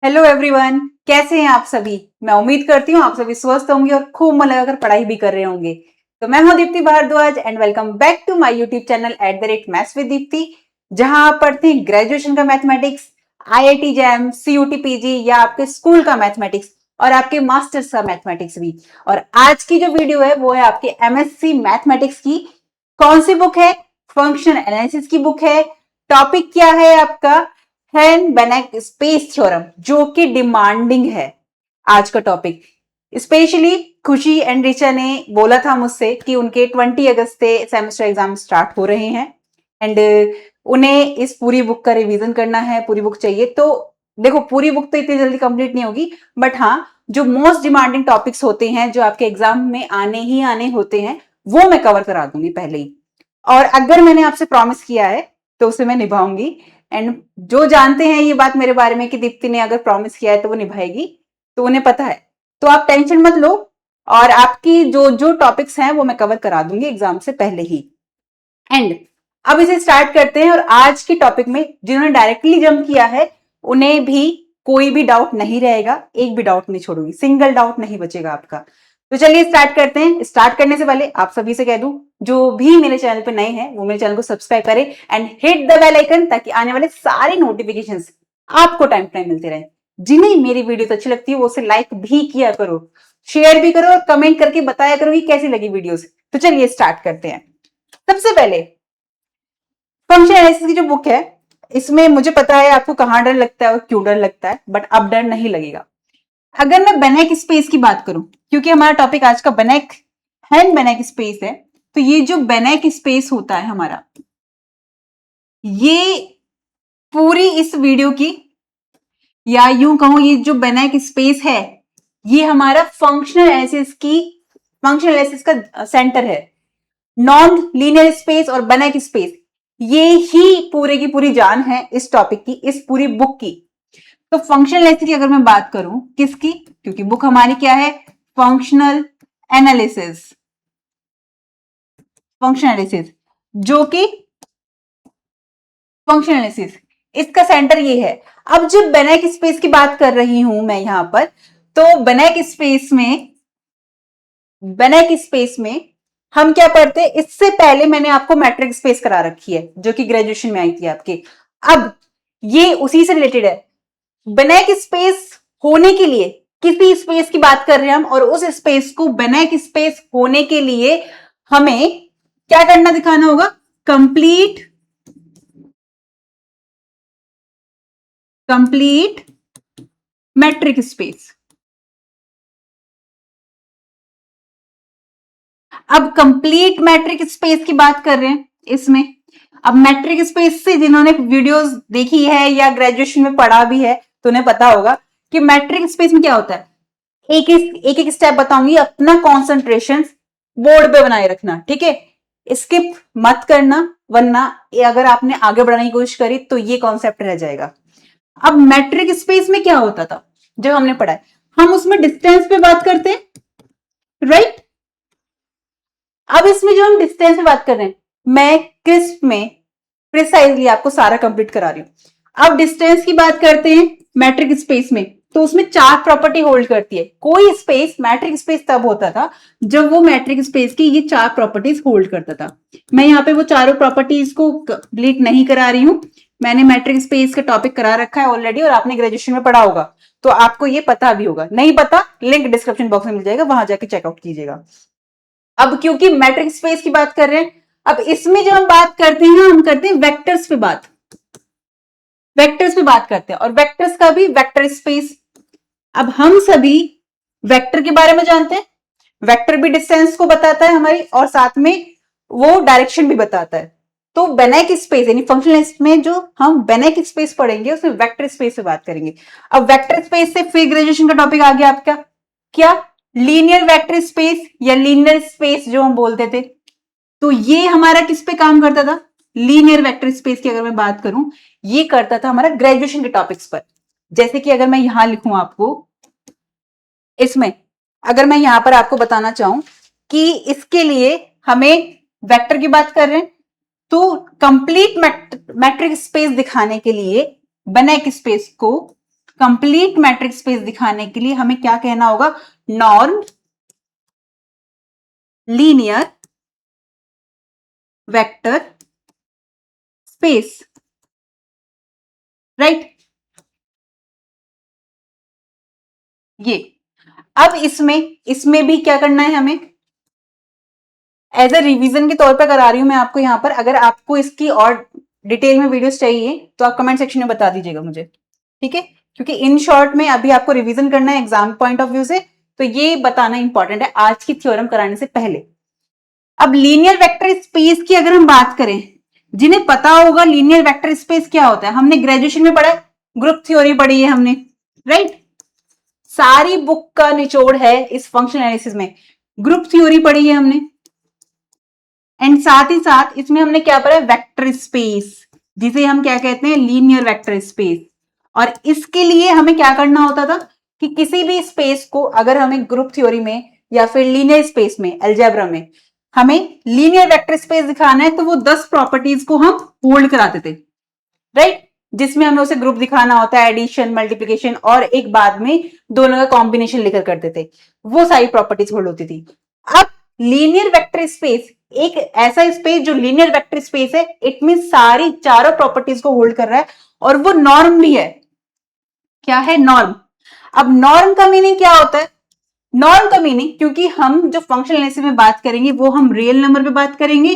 Hello everyone, कैसे हैं आप सभी। मैं उम्मीद करती हूँ आप सभी स्वस्थ होंगे और खूब मन लगाकर पढ़ाई भी कर रहे होंगे। तो मैं हूं Deepti Bhardwaj and welcome back to my YouTube channel @maths with Deepti, जहां आप पढ़ते हैं ग्रेजुएशन का mathematics, IIT JAM, CUET PG या आपके स्कूल का मैथमेटिक्स और आपके मास्टर्स का मैथमेटिक्स भी। और आज की जो वीडियो है वो है आपके एमएससी मैथमेटिक्स की। कौन सी बुक है? फंक्शन एनालिसिस की बुक है। टॉपिक क्या है आपका? हेन-बेनेक स्पेस थ्योरम, जो कि डिमांडिंग है आज का टॉपिक। स्पेशली खुशी एंड रिचा ने बोला था मुझसे कि उनके 20 अगस्त से सेमेस्टर एग्जाम स्टार्ट हो रहे हैं एंड उन्हें इस पूरी बुक का रिवीजन करना है, पूरी बुक चाहिए। तो देखो, पूरी बुक तो इतनी जल्दी कंप्लीट नहीं होगी, बट हाँ, जो मोस्ट डिमांडिंग टॉपिक्स होते हैं जो आपके एग्जाम में आने ही आने होते हैं वो मैं कवर करा दूंगी पहले ही। और अगर मैंने आपसे प्रॉमिस किया है तो उसे मैं निभाऊंगी। एंड जो जानते हैं ये बात मेरे बारे में कि दीप्ति ने अगर प्रॉमिस किया है तो वो निभाएगी, तो उन्हें पता है। तो आप टेंशन मत लो, और आपकी जो जो टॉपिक्स हैं वो मैं कवर करा दूंगी एग्जाम से पहले ही। एंड अब इसे स्टार्ट करते हैं। और आज के टॉपिक में जिन्होंने डायरेक्टली जंप किया है उन्हें भी कोई भी डाउट नहीं रहेगा, एक भी डाउट नहीं छोड़ूंगी, सिंगल डाउट नहीं बचेगा आपका। तो चलिए स्टार्ट करते हैं। स्टार्ट करने से पहले आप सभी से कह दूं, जो भी मेरे चैनल पे नए हैं वो मेरे चैनल को सब्सक्राइब करें and hit the bell icon, ताकि आने वाले सारे नोटिफिकेशंस आपको टाइम टाइम मिलते रहे। जिन्हें मेरी वीडियो अच्छी लगती है वो उसे लाइक भी किया करो, शेयर भी करो और कमेंट करके बताया करो कि कैसी लगी वीडियोस। तो चलिए स्टार्ट करते हैं। सबसे पहले फंक्शन एनालिसिस की जो बुक है, इसमें मुझे पता है आपको कहां डर लगता है और क्यों डर लगता है, बट अब डर नहीं लगेगा। अगर मैं बेनेक स्पेस की बात करूं, क्योंकि हमारा टॉपिक आज का बेनेक हेन बेनेक स्पेस है, तो ये जो बेनेक स्पेस होता है हमारा, ये पूरी इस वीडियो की, या यूं कहूं ये जो बेनेक स्पेस है, ये हमारा फंक्शनल एनालिसिस का सेंटर है। नॉन लीनियर स्पेस और बेनेक स्पेस, ये ही पूरे की पूरी जान है इस टॉपिक की, इस पूरी बुक की। तो फंक्शनल एनालिसिस की अगर मैं बात करूं, किसकी? क्योंकि बुक हमारी क्या है? Functional analysis. फंक्शनल एनालिसिस, जो कि फंक्शनल एनालिसिस, इसका सेंटर ये है। अब जब बेनेक स्पेस की बात कर रही हूं मैं यहां पर, तो बेनेक स्पेस में हम क्या पढ़ते हैं? इससे पहले मैंने आपको मैट्रिक स्पेस करा रखी है, जो कि ग्रेजुएशन में आई थी आपके। अब ये उसी से रिलेटेड है। बेनेक स्पेस होने के लिए, किसी स्पेस की बात कर रहे हैं हम, और उस स्पेस को बेनेक स्पेस होने के लिए हमें क्या करना, दिखाना होगा? Complete matric space. अब कंप्लीट मैट्रिक स्पेस की बात कर रहे हैं इसमें। अब मैट्रिक स्पेस से जिन्होंने वीडियोस देखी है या ग्रेजुएशन में पढ़ा भी है तो उन्हें पता होगा कि मैट्रिक स्पेस में क्या होता है। एक एक स्टेप बताऊंगी, अपना कॉन्सेंट्रेशन बोर्ड पे बनाए रखना, ठीक है? स्किप मत करना, वरना अगर आपने आगे बढ़ाने की कोशिश करी तो ये कॉन्सेप्ट रह जाएगा। अब मैट्रिक स्पेस में क्या होता था जब हमने पढ़ा है? हम उसमें डिस्टेंस पे बात करते हैं, राइट? अब इसमें जो हम डिस्टेंस में बात कर रहे हैं, मैं क्रिस्प में प्रिसाइजली आपको सारा कंप्लीट करा रही हूं। अब डिस्टेंस की बात करते हैं मैट्रिक स्पेस में, तो उसमें चार प्रॉपर्टी होल्ड करती है। कोई स्पेस मैट्रिक स्पेस तब होता था जब वो मैट्रिक स्पेस की ये चार प्रॉपर्टीज होल्ड करता था। मैं यहाँ पे वो चारों प्रॉपर्टीज को कंप्लीट नहीं करा रही हूं। मैंने मैट्रिक स्पेस का टॉपिक करा रखा है ऑलरेडी, और आपने ग्रेजुएशन में पढ़ा होगा तो आपको ये पता भी होगा। नहीं पता, लिंक डिस्क्रिप्शन बॉक्स में मिल जाएगा, वहां जाके चेकआउट कीजिएगा। अब क्योंकि मैट्रिक स्पेस की बात कर रहे हैं, अब इसमें जब हम बात करते हैं ना, हम करते हैं वेक्टर्स पे बात करते हैं, और वेक्टर्स का भी वेक्टर स्पेस। अब हम सभी वेक्टर के बारे में जानते हैं। वेक्टर भी डिस्टेंस को बताता है हमारी, और साथ में वो डायरेक्शन भी बताता है। तो बेनेक स्पेस यानी फंक्शनल में जो हम बेनेक स्पेस पढ़ेंगे उसमें वेक्टर स्पेस पे बात करेंगे। अब वेक्टर स्पेस से फिर ग्रेजुएशन का टॉपिक आ गया आपका, क्या? लीनियर वेक्टर स्पेस या लीनियर स्पेस जो हम बोलते थे। तो ये हमारा किस पे काम करता था? लीनियर वेक्टर स्पेस की अगर मैं बात करूं, ये करता था हमारा ग्रेजुएशन के टॉपिक्स पर। जैसे कि अगर मैं यहां लिखूं आपको, इसमें अगर मैं यहां पर आपको बताना चाहूं कि इसके लिए हमें वेक्टर की बात कर रहे हैं, तो कंप्लीट मैट्रिक स्पेस दिखाने के लिए बेनेक स्पेस को कंप्लीट मैट्रिक स्पेस दिखाने के लिए हमें क्या कहना होगा? Norm linear vector space, right? ये अब इसमें भी क्या करना है हमें? एज अ रिवीजन के तौर पर करा रही हूं मैं आपको यहां पर। अगर आपको इसकी और डिटेल में वीडियोस चाहिए तो आप कमेंट सेक्शन में बता दीजिएगा मुझे, ठीक है? क्योंकि इन शॉर्ट में अभी आपको रिवीजन करना है एग्जाम पॉइंट ऑफ व्यू से, तो ये बताना इंपॉर्टेंट है आज की थ्योरम कराने से पहले। अब लीनियर वेक्टर स्पेस की अगर हम बात करें, जिन्हें पता होगा लीनियर वेक्टर स्पेस क्या होता है, हमने ग्रेजुएशन में पढ़ा, ग्रुप थ्योरी पढ़ी है हमने, राइट? सारी बुक का निचोड़ है इस फंक्शनल एनालिसिस में, ग्रुप थ्योरी पढ़ी है हमने, एंड साथ ही साथ इसमें हमने क्या पढ़ा? वेक्टर स्पेस, जिसे हम क्या कहते हैं? Linear vector space. और इसके लिए हमें क्या करना होता था कि किसी भी स्पेस को अगर हमें ग्रुप थ्योरी में या फिर लीनियर स्पेस में, अलजेब्रा में हमें लीनियर वेक्टर स्पेस दिखाना है, तो वो 10 प्रॉपर्टीज को हम होल्ड कराते थे, राइट? जिसमें हमें उसे ग्रुप दिखाना होता है, एडिशन, मल्टीप्लिकेशन, और एक बाद में दोनों का कॉम्बिनेशन लेकर करते थे, वो सारी प्रॉपर्टीज होल्ड होती थी। अब लीनियर वेक्टर स्पेस एक ऐसा स्पेस जो लीनियर वेक्टर स्पेस है, इट मीन सारी चारों प्रॉपर्टीज को होल्ड कर रहा है, और वो नॉर्म भी है। क्या है? नॉर्म। अब नॉर्म का मीनिंग क्या होता है? नॉर्म का मीनिंग, क्योंकि हम जो फंक्शनल एनालिसिस में बात करेंगे वो हम रियल नंबर पे बात करेंगे,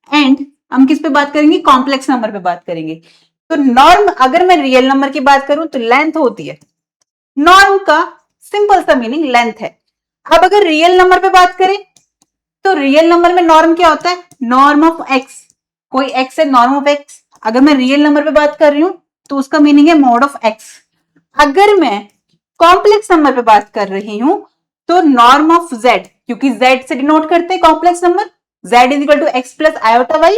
एंड हम किस पे बात करेंगे? कॉम्प्लेक्स नंबर पे बात करेंगे। तो नॉर्म, अगर मैं रियल नंबर की बात करूं तो लेंथ होती है, नॉर्म का सिंपल सा मीनिंग लेंथ है। अब अगर रियल नंबर पे बात करें तो रियल नंबर में नॉर्म क्या होता है? Norm of x. कोई एक्स है, नॉर्म ऑफ एक्स। अगर मैं रियल नंबर पे बात कर रही हूं तो उसका मीनिंग है मॉड ऑफ एक्स। अगर मैं कॉम्प्लेक्स नंबर पे बात कर रही हूं तो नॉर्म ऑफ जेड, क्योंकि जेड से डिनोट करते हैं complex number, Z is equal to X plus iota Y,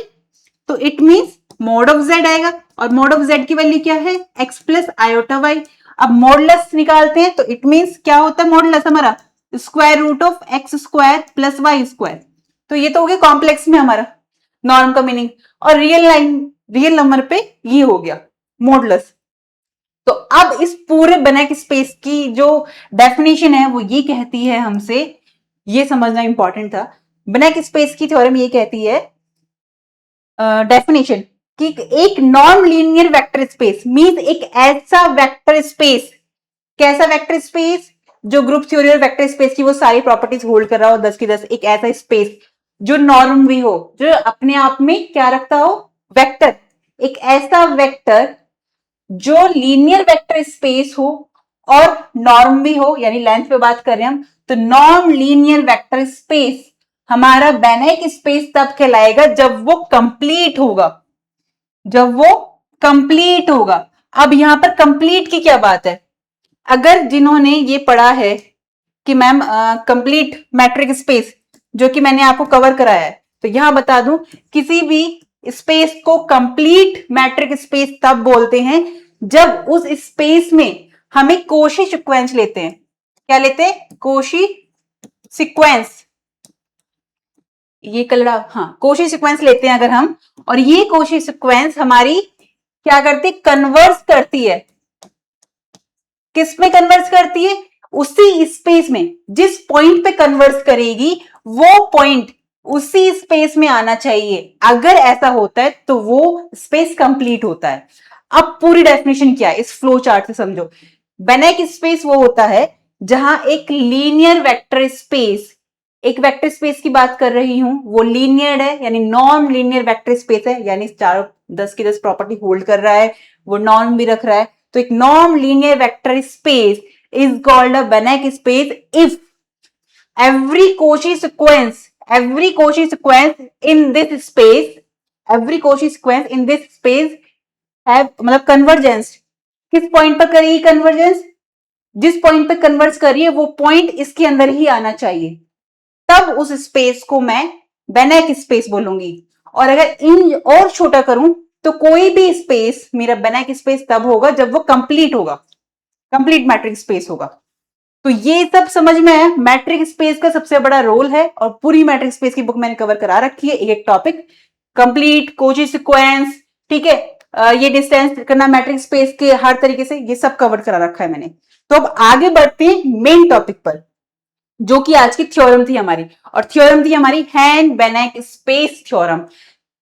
तो it means mod of Z आएगा, और मोड ऑफ जेड की वैल्यू क्या है? X plus iota Y. अब मॉडुलस निकालते हैं तो इट मींस क्या होता है मॉडुलस हमारा? Square root of x square plus y square. तो ये तो हो गया कॉम्प्लेक्स में हमारा नॉर्म का मीनिंग, और रियल नंबर पे ये हो गया मॉडुलस। तो अब इस पूरे बेनेक स्पेस की जो डेफिनेशन है वो ये कहती है हमसे, ये समझना इंपॉर्टेंट था, बेनेक स्पेस की थ्योरम ये कहती है डेफिनेशन कि एक non linear vector space means एक ऐसा वेक्टर स्पेस, कैसा वेक्टर स्पेस? जो ग्रुप थ्योरी और वेक्टर स्पेस की वो सारी प्रॉपर्टीज होल्ड कर रहा हो 10 की 10, एक ऐसा स्पेस जो नॉर्म भी हो, जो अपने आप में क्या रखता हो? वेक्टर। एक ऐसा वेक्टर जो लीनियर वेक्टर स्पेस हो और नॉर्म भी हो, यानी लेंथ पे बात कर रहे हैं हम, तो नॉन लीनियर वेक्टर स्पेस हमारा बेनेक स्पेस तब कहलाएगा जब वो कंप्लीट होगा, जब वो कंप्लीट होगा। अब यहां पर कंप्लीट की क्या बात है? अगर जिन्होंने ये पढ़ा है कि मैम कंप्लीट मैट्रिक स्पेस, जो कि मैंने आपको कवर कराया है, तो यहां बता दूं किसी भी स्पेस को कंप्लीट मैट्रिक स्पेस तब बोलते हैं जब उस स्पेस में हमें कोशी सीक्वेंस लेते हैं। क्या लेते हैं? Cauchy sequence. ये कलर, हाँ, कोशी सीक्वेंस लेते हैं अगर हम, और ये कोशी सीक्वेंस हमारी क्या करती? कन्वर्स करती है। किस में कन्वर्स करती है? उसी स्पेस में। जिस पॉइंट पे कन्वर्स करेगी वो पॉइंट उसी स्पेस में आना चाहिए। अगर ऐसा होता है तो वो स्पेस कंप्लीट होता है। अब पूरी डेफिनेशन क्या है इस फ्लो चार्ट से समझो। बेनेक स्पेस वो होता है जहां एक लीनियर वेक्टर स्पेस, एक वेक्टर स्पेस की बात कर रही हूं, वो लीनियर है, यानी नॉन लीनियर वेक्टर स्पेस है, यानी चारों 10 की 10 प्रॉपर्टी होल्ड कर रहा है, वो नॉर्म भी रख रहा है। तो एक non linear vector space is called a Banach space इफ every Cauchy sequence, every Cauchy sequence in this space, every Cauchy sequence in this space have मतलब कन्वर्जेंस। किस पॉइंट पर करेगी कन्वर्जेंस? जिस पॉइंट पे कन्वर्ज कर रही है वो पॉइंट इसके अंदर ही आना चाहिए, तब उस स्पेस को मैं बेनेक स्पेस बोलूंगी। और अगर इन और छोटा करूं तो कोई भी स्पेस मेरा बेनेक स्पेस तब होगा जब वो कंप्लीट होगा, कंप्लीट मैट्रिक स्पेस होगा। तो ये सब समझ में है, मैट्रिक स्पेस का सबसे बड़ा रोल है, और पूरी मैट्रिक स्पेस की बुक मैंने कवर करा रखी है, एक टॉपिक कंप्लीट, कोची सीक्वेंस, ठीक है, ये डिस्टेंस करना मैट्रिक्स स्पेस के हर तरीके से, ये सब कवर करा रखा है मैंने। तो अब आगे बढ़ते हैं मेन टॉपिक पर, जो कि आज की थ्योरम थी हमारी, और थ्योरम थी हमारी हैन बेनेक स्पेस थ्योरम।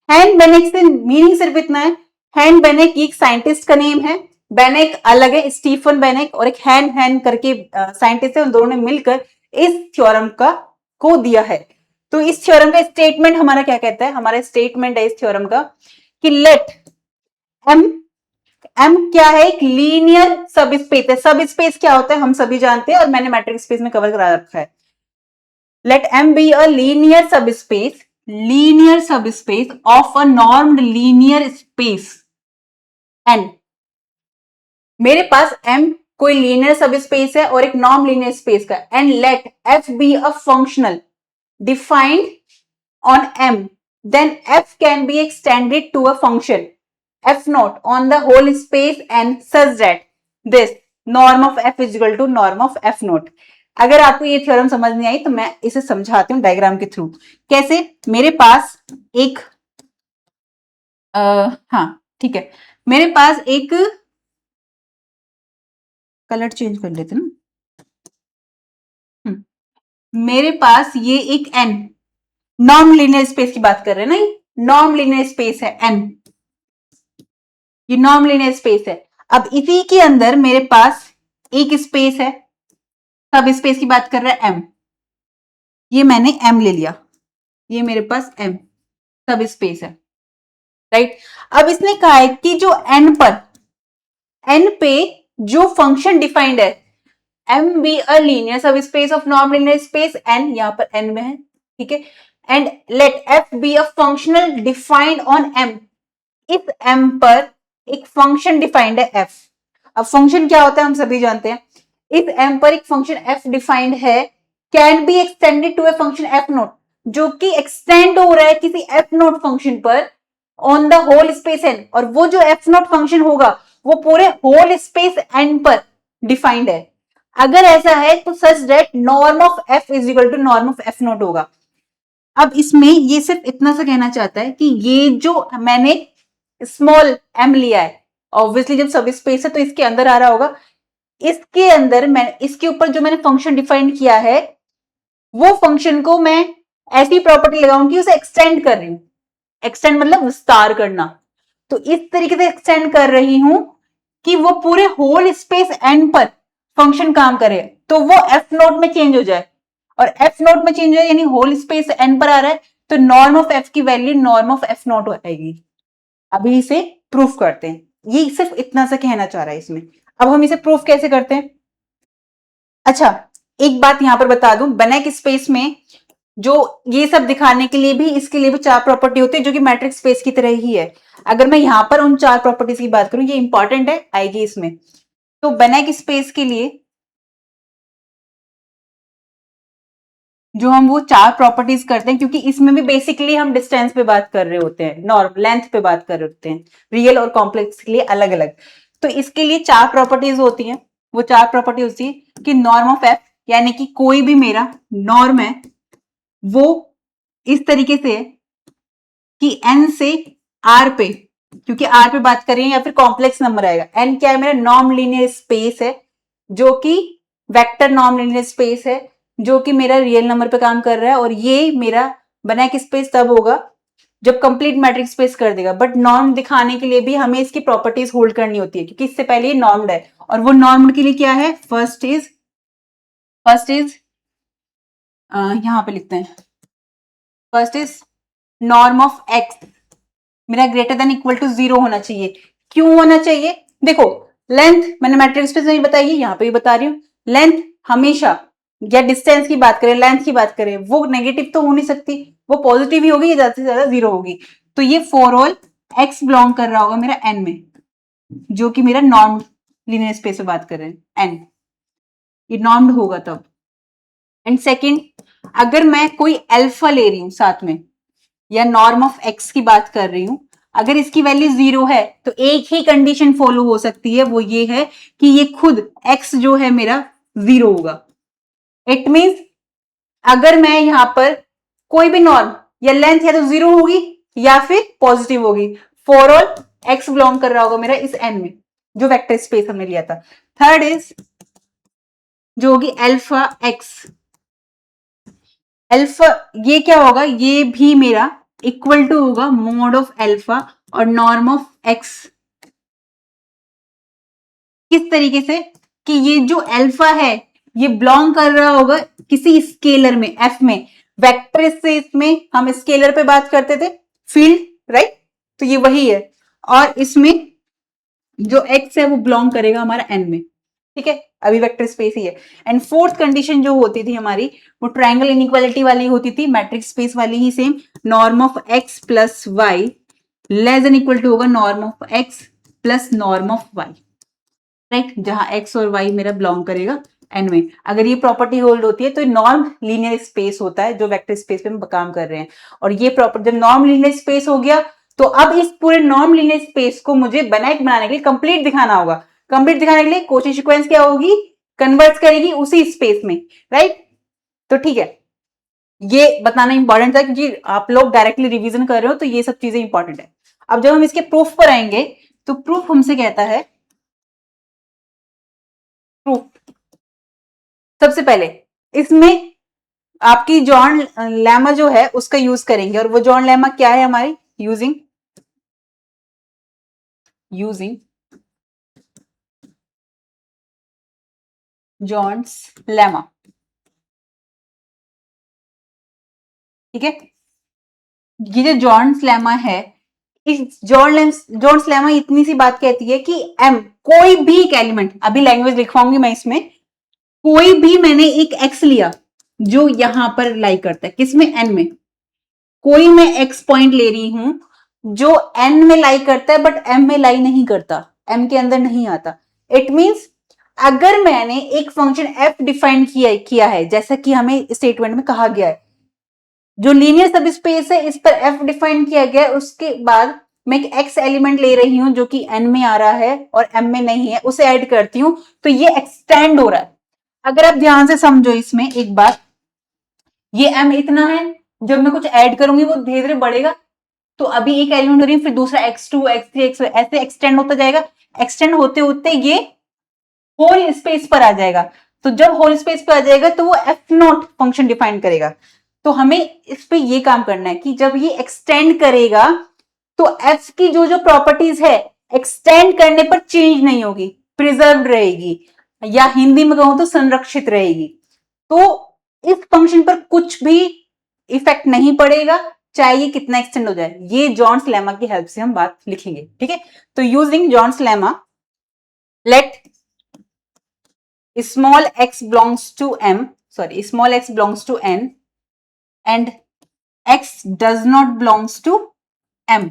हैन बेनेक से मीनिंग सिर्फ इतना है, हैन बेनेक एक साइंटिस्ट का नेम है, बेनेक अलग है, स्टीफन बेनेक, और एक हैन हैन करके साइंटिस्ट है, उन दोनों ने मिलकर इस थ्योरम का को दिया है। तो इस थ्योरम का स्टेटमेंट हमारा क्या कहता है, हमारा स्टेटमेंट है इस थ्योरम का कि लेट एम, एम क्या है, एक लीनियर सब स्पेस है। सब स्पेस क्या होता है हम सभी जानते हैं, और मैंने मैट्रिक्स स्पेस में कवर करा रखा है। Let M be a linear subspace, linear subspace of a normed linear space N. मेरे पास एम कोई लीनियर सब स्पेस है और एक नॉन लीनियर स्पेस का, and let F be a functional defined on M, then F can be extended to a function F naught on the whole space and such that this norm of F is equal to norm of F naught। अगर आपको ये theorem समझ नहीं आई तो मैं इसे समझाती हूँ डायग्राम के थ्रू। कैसे, मेरे पास एक हाँ ठीक है, मेरे पास एक, कलर चेंज कर लेते ना, मेरे पास ये एक एन, नॉन लीनियर स्पेस की बात कर रहे हैं ना, ये नॉन लीनियर स्पेस है एन, ये नॉन लीनियर स्पेस है। अब इसी के अंदर मेरे पास एक स्पेस है, सब स्पेस की बात कर रहा है एम, ये मैंने एम ले लिया, ये मेरे पास एम सब स्पेस है, राइट। अब इसने कहा है कि जो एन पर, एन पे जो फंक्शन डिफाइंड है, M be a linear subspace of non linear space N, यहां पर एन में है, ठीक है, and let F be a functional defined on M, इस एम पर एक फंक्शन डिफाइंड है एफ। अब फंक्शन क्या होता है हम सभी जानते हैं, इस एम पर एक फंक्शन एफ डिफाइंड है, can be extended to a function f naught, जो कि एक्सटेंड हो रहा है किसी एफ नोट फंक्शन पर on the whole space N, और वो जो एफ नोट फंक्शन होगा वो पूरे होल स्पेस एन पर डिफाइंड है। अगर ऐसा है तो such that norm of f is equal to norm of f naught होगा। अब इसमें ये सिर्फ इतना सा कहना चाहता है कि ये जो मैंने स्मॉल एम लिया है, ऑब्वियसली जब सब स्पेस है तो इसके अंदर आ रहा होगा, इसके अंदर मैं इसके ऊपर जो मैंने फंक्शन डिफाइन किया है, वो फंक्शन को मैं ऐसी प्रॉपर्टी लगाऊंगी उसे एक्सटेंड कर रही हूं, एक्सटेंड मतलब विस्तार करना, तो इस तरीके से एक्सटेंड कर रही हूं कि वो पूरे होल स्पेस एन पर फंक्शन काम करे, तो वो एफ नोट में चेंज हो जाए, और एफ नोट में चेंज हो जाए यानी होल स्पेस एन पर आ रहा है, तो नॉर्म ऑफ एफ की value norm of f note हो जाएगी। अभी इसे प्रूफ करते हैं, ये सिर्फ इतना सा कहना चाह रहा है इसमें। अब हम इसे प्रूफ कैसे करते हैं, अच्छा एक बात यहां पर बता दूं, बेनेक स्पेस में जो ये सब दिखाने के लिए भी, इसके लिए भी चार प्रॉपर्टी होती है जो कि मैट्रिक्स स्पेस की तरह ही है। अगर मैं यहां पर उन चार प्रॉपर्टीज की बात करूं, ये इंपॉर्टेंट है, आएगी इसमें। तो बेनेक स्पेस के लिए जो हम वो चार प्रॉपर्टीज करते हैं, क्योंकि इसमें भी बेसिकली हम डिस्टेंस पे बात कर रहे होते हैं, नॉर्म लेंथ पे बात कर रहे होते हैं, रियल और कॉम्प्लेक्स के लिए अलग अलग। तो इसके लिए चार प्रॉपर्टीज होती हैं, वो चार प्रॉपर्टी होती है कि नॉर्म ऑफ एफ, यानी कि कोई भी मेरा नॉर्म है वो इस तरीके से है कि एन से आर पे, क्योंकि आर पे बात करें या फिर कॉम्प्लेक्स नंबर आएगा, एन क्या है, मेरा नॉन लीनियर स्पेस है, जो कि वेक्टर नॉन लीनियर स्पेस है, जो कि मेरा रियल नंबर पे काम कर रहा है, और ये मेरा बेनेक स्पेस तब होगा जब कंप्लीट मैट्रिक्स स्पेस कर देगा। बट नॉर्म दिखाने के लिए भी हमें इसकी प्रॉपर्टीज होल्ड करनी होती है, क्योंकि इससे पहले ये नॉर्म्ड है, और वो नॉर्म्ड के लिए क्या है, फर्स्ट इज यहां पे लिखते हैं, first is norm of x मेरा ग्रेटर देन इक्वल टू 0 होना चाहिए। क्यों होना चाहिए, देखो लेंथ मैंने मैट्रिक्स स्पेस में बताई है, यहां पे भी बता रही हूँ, लेंथ हमेशा, या डिस्टेंस की बात करें, लेंथ की बात करें, वो नेगेटिव तो हो नहीं सकती, वो पॉजिटिव ही होगी या ज्यादा से ज्यादा 0 होगी। तो ये फॉर ऑल एक्स बिलोंग कर रहा होगा मेरा एन में, जो कि मेरा नॉर्म लीनियर स्पेस में बात कर रहे हैं एन, ये नॉर्म्ड होगा तब। एंड सेकेंड, अगर मैं कोई अल्फा ले रही हूं साथ में, या नॉर्म ऑफ एक्स की बात कर रही हूं, अगर इसकी वैल्यू 0 है तो एक ही कंडीशन फॉलो हो सकती है, वो ये है कि ये खुद एक्स जो है मेरा 0 होगा। इट मींस अगर मैं यहां पर कोई भी नॉर्म या लेंथ है तो 0 होगी या फिर पॉजिटिव होगी, फॉर ऑल एक्स बिलोंग कर रहा होगा मेरा इस एन में, जो वेक्टर स्पेस हमने लिया था। थर्ड इज जो होगी अल्फा एक्स, अल्फा ये क्या होगा, ये भी मेरा इक्वल टू होगा मोड ऑफ अल्फा और नॉर्म ऑफ एक्स। किस तरीके से कि ये जो अल्फा है ये बिलोंग कर रहा होगा किसी स्केलर में, एफ में, वेक्टर स्पेस में हम स्केलर पे बात करते थे, फील्ड, राइट, तो ये वही है। और इसमें जो एक्स है वो बिलोंग करेगा हमारा एन में, ठीक है, अभी वेक्टर स्पेस ही है। एंड फोर्थ कंडीशन जो होती थी हमारी वो ट्रायंगल इनइक्वालिटी वाली होती थी, मैट्रिक स्पेस वाली ही same, norm of x plus y less than equal to होगा norm of x plus norm of y, right, जहां एक्स और वाई मेरा बिलोंग करेगा एन में। अगर ये प्रॉपर्टी होल्ड होती है तो नॉर्म लीनियर स्पेस होता है जो वेक्टर स्पेस पे हम काम कर रहे हैं। और ये प्रॉपर्टी जब नॉर्म लीनियर स्पेस हो गया तो अब इस पूरे नॉर्म लीनियर स्पेस को मुझे बनाने के लिए कंप्लीट दिखाना होगा। कंप्लीट दिखाने के लिए कोची सीक्वेंस क्या होगी, कन्वर्ट करेगी उसी स्पेस में, राइट। तो ठीक है, ये बताना इंपॉर्टेंट था क्योंकि आप लोग डायरेक्टली रिवीजन कर रहे हो तो ये सब चीजें इंपॉर्टेंट है। अब जब हम इसके प्रूफ पर आएंगे तो प्रूफ हमसे कहता है, प्रूफ सबसे पहले इसमें आपकी जॉन लेमा जो है उसका यूज करेंगे। और वो जॉन लेमा क्या है हमारी, यूजिंग जॉन्स लेमा, ठीक है। ये जो जॉन्स लेमा है, इस जॉन्स लेमा इतनी सी बात कहती है कि एम कोई भी एक एलिमेंट, अभी लैंग्वेज लिखवाऊंगी मैं इसमें, कोई भी मैंने एक एक्स लिया जो यहां पर लाई करता है, किसमें, एन में, कोई मैं एक्स पॉइंट ले रही हूं जो एन में लाई करता है बट एम में लाई नहीं करता, एम के अंदर नहीं आता। इट मींस अगर मैंने एक फंक्शन एफ डिफाइन किया है जैसा कि हमें स्टेटमेंट में कहा गया है, जो लीनियर सब स्पेस है इस पर एफ डिफाइन किया गया है, उसके बाद मैं एक एक्स एलिमेंट ले रही हूं जो कि एन में आ रहा है और एम में नहीं है, उसे ऐड करती हूं तो ये एक्सटेंड हो रहा है। अगर आप ध्यान से समझो इसमें एक बात, ये एम इतना है, जब मैं कुछ ऐड करूंगी वो धीरे धीरे बढ़ेगा, तो अभी एक एलिमेंट हो रही है फिर दूसरा x2 x3 x4 ऐसे एक्सटेंड होता जाएगा। एक्सटेंड होते होते ये होल स्पेस पर आ जाएगा, तो जब होल स्पेस पर आ जाएगा तो वो एफ नॉट फंक्शन डिफाइन करेगा। तो हमें इस पे ये काम करना है कि जब ये एक्सटेंड करेगा तो एफ की जो जो प्रॉपर्टीज है एक्सटेंड करने पर चेंज नहीं होगी, प्रिजर्व रहेगी, या हिंदी में कहूं तो संरक्षित रहेगी। तो इस फंक्शन पर कुछ भी इफेक्ट नहीं पड़ेगा चाहे ये कितना एक्सटेंड हो जाए। ये जॉन्स लेमा की हेल्प से हम बात लिखेंगे, ठीक है। तो using Zorn's lemma, let small x belongs to m, sorry, small x belongs to n and x does not belongs to m,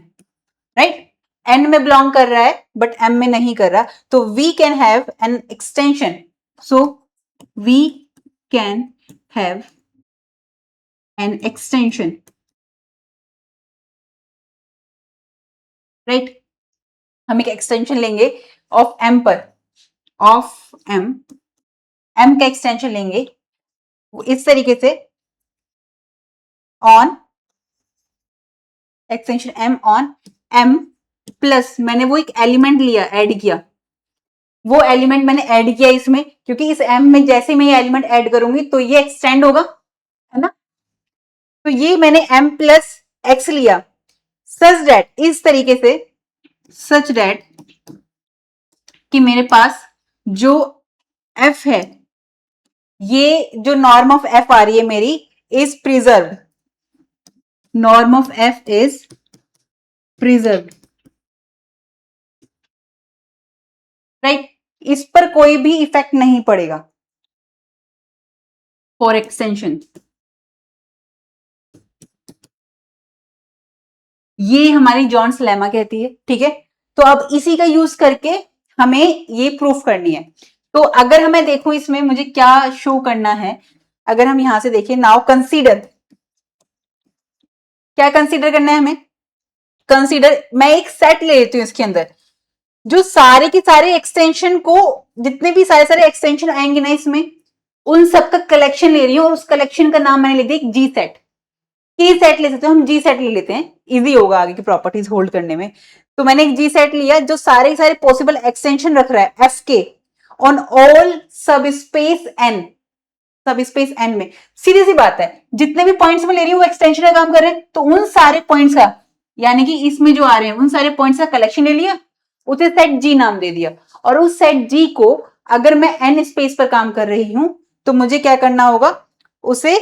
right, n में belong कर रहा है but m में नहीं कर रहा, तो we can have an extension, so we can have an extension, right, हम एक एक्सटेंशन लेंगे ऑफ m पर, ऑफ m, m का एक्सटेंशन लेंगे इस तरीके से, on extension m on m plus मैंने वो एक एलिमेंट लिया, ऐड किया, वो एलिमेंट मैंने ऐड किया इसमें, क्योंकि इस m में जैसे मैं ये एलिमेंट ऐड करूंगी तो ये एक्सटेंड होगा, है ना। तो ये मैंने m प्लस x लिया सच दैट, इस तरीके से, सच दैट कि मेरे पास जो f है, ये जो नॉर्म ऑफ f आ रही है मेरी is preserve, norm of f is preserve, right, इस पर कोई भी इफेक्ट नहीं पड़ेगा फॉर एक्सटेंशन। ये हमारी जॉन्स लेमा कहती है, ठीक है। तो अब इसी का यूज करके हमें ये प्रूफ करनी है। तो अगर हमें देखो इसमें मुझे क्या शो करना है, अगर हम यहां से देखिए, नाउ कंसीडर, क्या कंसीडर करना है हमें, कंसीडर, मैं एक सेट ले लेती हूं इसके अंदर, जो सारे के सारे एक्सटेंशन को, जितने भी सारे सारे एक्सटेंशन आएंगे ना इसमें, उन सबका कलेक्शन ले रही हूं और उस कलेक्शन का नाम मैंने लिख दिया जी सेट। की सेट ले सकते हो हम, जी सेट ले लेते हैं, इजी होगा आगे की प्रॉपर्टीज होल्ड करने में। तो मैंने एक जी सेट लिया जो सारे सारे पॉसिबल एक्सटेंशन रख रहा है एफ के ऑन ऑल सब स्पेस एन, सब स्पेस एन में। सीधी सी बात है, जितने भी पॉइंट्स में ले रही हूँ वो एक्सटेंशन का काम कर रहे हैं, तो उन सारे पॉइंट्स का, यानी कि इसमें जो आ रहे हैं उन सारे पॉइंट्स का कलेक्शन ले लिया, उसे सेट जी नाम दे दिया। और उस सेट जी को अगर मैं एन स्पेस पर काम कर रही हूं तो मुझे क्या करना होगा, उसे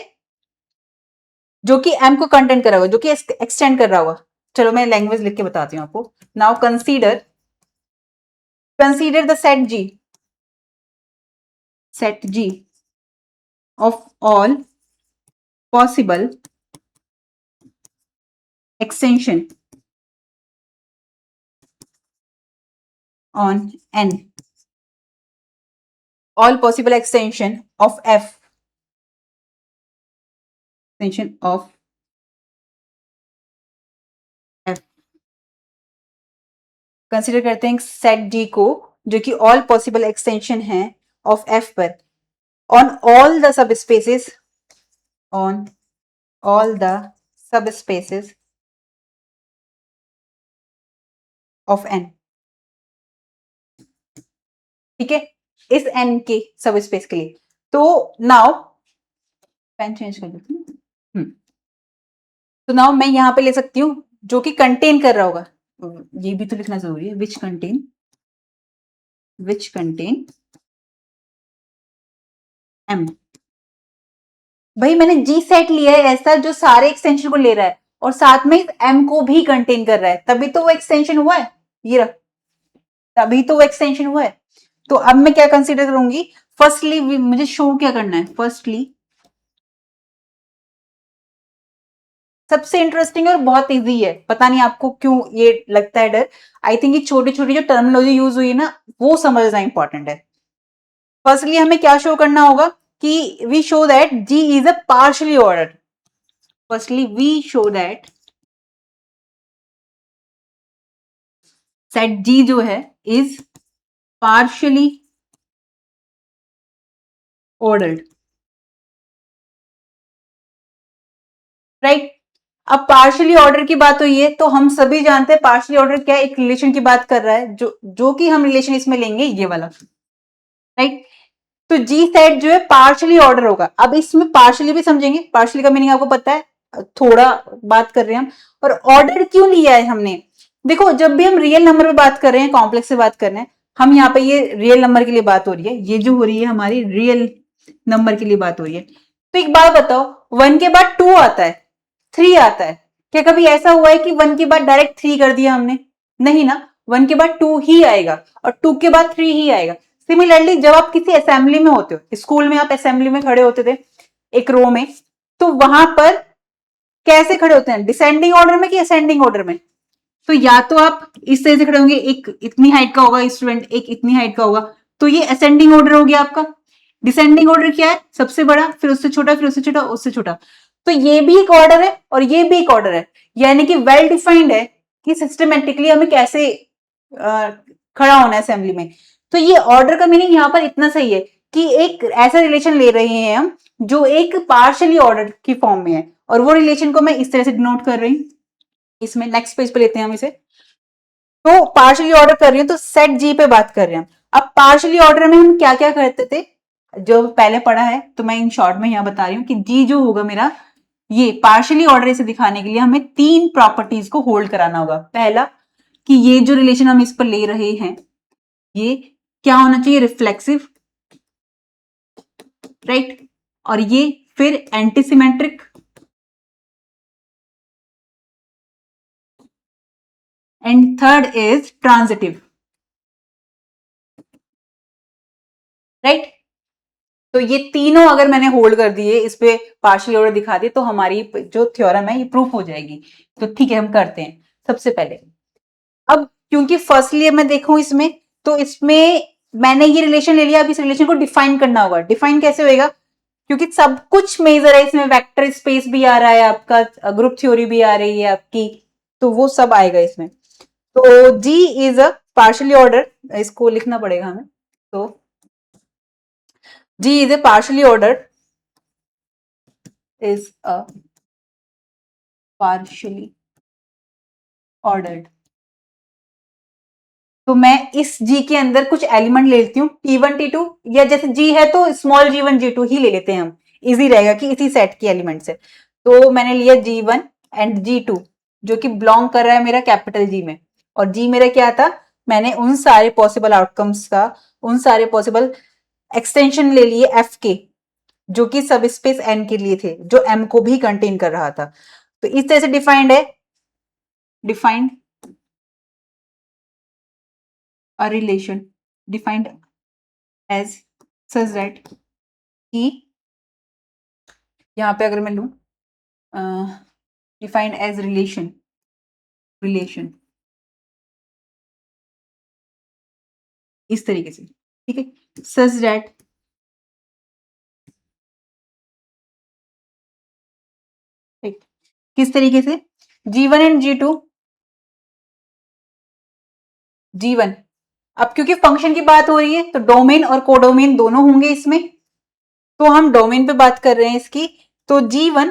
जो कि एम को कंटेंट कर रहा होगा, जो कि एक्सटेंड कर रहा होगा। चलो मैं लैंग्वेज लिख के बताती हूँ आपको। Now consider, consider the set G of all possible extension on n, all possible extension of f, extension of f। Consider करते हैं सेट d को जो कि ऑल पॉसिबल एक्सटेंशन है ऑफ f पर, on all the sub spaces, on all the sub spaces of n। ठीक है, इस n के सब स्पेस के लिए। तो नाउ पेन चेंज कर देती हूँ। तो नाउ मैं यहां पे ले सकती हूँ जो कि कंटेन कर रहा होगा, ये भी तो लिखना जरूरी है, विच कंटेन एम। भाई मैंने जी सेट लिया है ऐसा जो सारे एक्सटेंशन को ले रहा है और साथ में एम को भी कंटेन कर रहा है, तभी तो वो एक्सटेंशन हुआ है, ये रहा, तभी तो वो एक्सटेंशन हुआ है। तो अब मैं क्या कंसीडर करूंगी, फर्स्टली मुझे शो क्या करना है, फर्स्टली सबसे इंटरेस्टिंग और बहुत इजी है, पता नहीं आपको क्यों ये लगता है डर। आई थिंक ये छोटी छोटी जो टर्मिनोलॉजी यूज हुई है ना वो समझना इंपॉर्टेंट है। फर्स्टली हमें क्या शो करना होगा कि we show that G is a partially ordered. Firstly we show that set G जो है इज पार्शियली ऑर्डर्ड, राइट। अब पार्शियली ऑर्डर की बात हुई है तो हम सभी जानते हैं पार्शियली ऑर्डर क्या है, एक रिलेशन की बात कर रहा है, जो जो कि हम रिलेशन इसमें लेंगे ये वाला, राइट। तो जी सेट जो है पार्शियली ऑर्डर होगा। अब इसमें पार्शियली भी समझेंगे, पार्शियली का मीनिंग आपको पता है, थोड़ा बात कर रहे हैं हम। और ऑर्डर क्यों लिया है हमने, देखो जब भी हम रियल नंबर पे बात कर रहे हैं, कॉम्प्लेक्स से बात कर रहे हैं हम, यहाँ पे ये रियल नंबर के लिए बात हो रही है, ये जो हो रही है हमारी रियल नंबर के लिए बात हो रही है। तो एक बात बताओ, वन के बाद टू आता है, थ्री आता है, क्या कभी ऐसा हुआ है कि वन के बाद डायरेक्ट थ्री कर दिया हमने, नहीं ना, वन के बाद टू ही आएगा और टू के बाद थ्री ही आएगा। सिमिलरली जब आप किसी असेंबली में होते हो, स्कूल में आप असेंबली में खड़े होते थे एक रो में, तो वहां पर कैसे खड़े होते हैं, डिसेंडिंग ऑर्डर में कि असेंडिंग ऑर्डर में। तो या तो आप इस तरह से खड़े होंगे, एक इतनी हाइट का होगा स्टूडेंट, एक इतनी हाइट का होगा, तो ये असेंडिंग ऑर्डर हो गया आपका। डिसेंडिंग ऑर्डर क्या है, सबसे बड़ा फिर उससे छोटा फिर उससे छोटा उससे छोटा। तो ये भी एक ऑर्डर है और ये भी एक ऑर्डर है, यानी कि वेल डिफाइंड है कि सिस्टमेटिकली हमें कैसे खड़ा होना है असेंबली में। तो ये ऑर्डर का मीनिंग यहाँ पर इतना सही है कि एक ऐसा रिलेशन ले रहे हैं हम जो एक पार्शियली ऑर्डर की फॉर्म में है, और वो रिलेशन को मैं इस तरह से डिनोट कर रही हूँ। इसमें नेक्स्ट पेज पे लेते हैं हम इसे। तो पार्शियली ऑर्डर कर रही हूँ तो सेट जी पे बात कर रहे हैं। अब पार्शियली ऑर्डर में हम क्या क्या करते थे जो पहले पढ़ा है, तो मैं इन शॉर्ट में यहाँ बता रही हूँ कि जी जो होगा मेरा, ये पार्शियली ऑर्डर इसे दिखाने के लिए हमें तीन प्रॉपर्टीज को होल्ड कराना होगा। पहला कि ये जो रिलेशन हम इस पर ले रहे हैं ये क्या होना चाहिए, रिफ्लेक्सिव, राइट। और ये फिर antisymmetric, and third is transitive, right. तो ये तीनों अगर मैंने होल्ड कर दिए, इस पे पार्शियल ऑर्डर दिखा दिए, तो हमारी जो थ्योरम है ये प्रूफ हो जाएगी। तो ठीक है हम करते हैं सबसे पहले। अब क्योंकि फर्स्टली मैं देखूं इसमें, तो इसमें मैंने ये रिलेशन ले लिया, अब इस रिलेशन को डिफाइन करना होगा। डिफाइन कैसे होएगा, क्योंकि सब कुछ मेजर है इसमें, वेक्टर स्पेस भी आ रहा है आपका, ग्रुप थ्योरी भी आ रही है आपकी, तो वो सब आएगा इसमें। तो G is a partially order, इसको लिखना पड़ेगा हमें। तो G is a partially order, is a partially ordered तो मैं इस जी के अंदर कुछ एलिमेंट ले लेती हूँ T1 T2, या जैसे जी है तो स्मॉल G1 G2 ही ले लेते हैं हम, इजी रहेगा कि इसी सेट के एलिमेंट से। तो मैंने लिया G1 एंड G2 जो कि बिलोंग कर रहा है मेरा कैपिटल जी में, और जी मेरा क्या था, मैंने उन सारे पॉसिबल आउटकम्स का, उन सारे पॉसिबल एक्सटेंशन ले लिए एफ के, जो कि सब स्पेस एन के लिए थे, जो एम को भी कंटेन कर रहा था। तो इस तरह से डिफाइंड है, defined a relation defined as such that कि यहां पे अगर मैं लू डिफाइंड एज रिलेशन, रिलेशन इस तरीके से, ठीक है, सच दैट किस तरीके से, G1 एंड G2, G1 अब क्योंकि फंक्शन की बात हो रही है तो डोमेन और कोडोमेन दोनों होंगे इसमें, तो हम डोमेन पे बात कर रहे हैं इसकी, तो G1